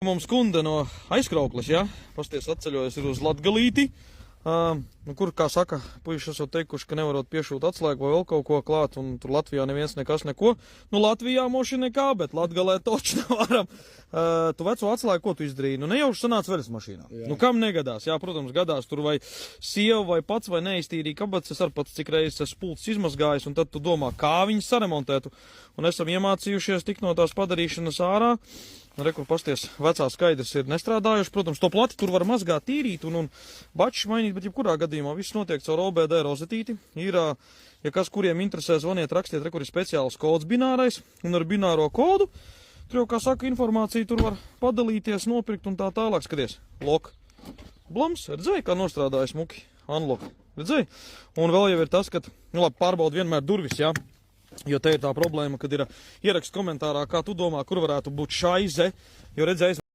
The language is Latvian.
Mums kunde no Aizkraukles, ja? Pasties atceļojas ir uz Latgalīti, kur, kā saka, puiši esot teikuši, ka nevarot piešūt atslēgu vai vēl kaut ko klāt, un tur Latvijā neviens nekas neko. Nu, Latvijā moši nekā, bet Latgalē toči nevaram. Tu veco atslēgu, ko tu izdarīji? Nu, nejauši sanāca veļas mašīnā. Jā. Nu, kam negadās? Jā, protams, gadās tur vai sieva vai pats vai neiztīrīja kabatas, es ar pats cik reizes esmu pults izmazgājis, un tad tu domā, kā viņas saremontētu. Un esam iemācījušies tik no tās padarīšanas ārā. Rekur, pasties, vecā skaidrs ir nestrādājuši. Protams, to plati tur var mazgāt, tīrīt un bačus mainīt, bet jebkurā gadījumā viss notiek caur OBD rozetīti. Ir, ja kas, kuriem interesē, zvaniet, rakstiet, rekur ir speciāls kods binārais, un ar bināro kodu, tur jau, kā saka, informācija tur var padalīties, nopirkt un tā tālāk. Skaties, lok, blams, redzēji, kā nostrādājas muki, unlock, redzēji? Un vēl jau ir tas, ka, nu labi, pārbaud vienmēr durvis, jā. Jo te ir tā problēma, kad ir ieraksts komentārā, kā tu domā, kur varētu būt šaize, jo redzēji,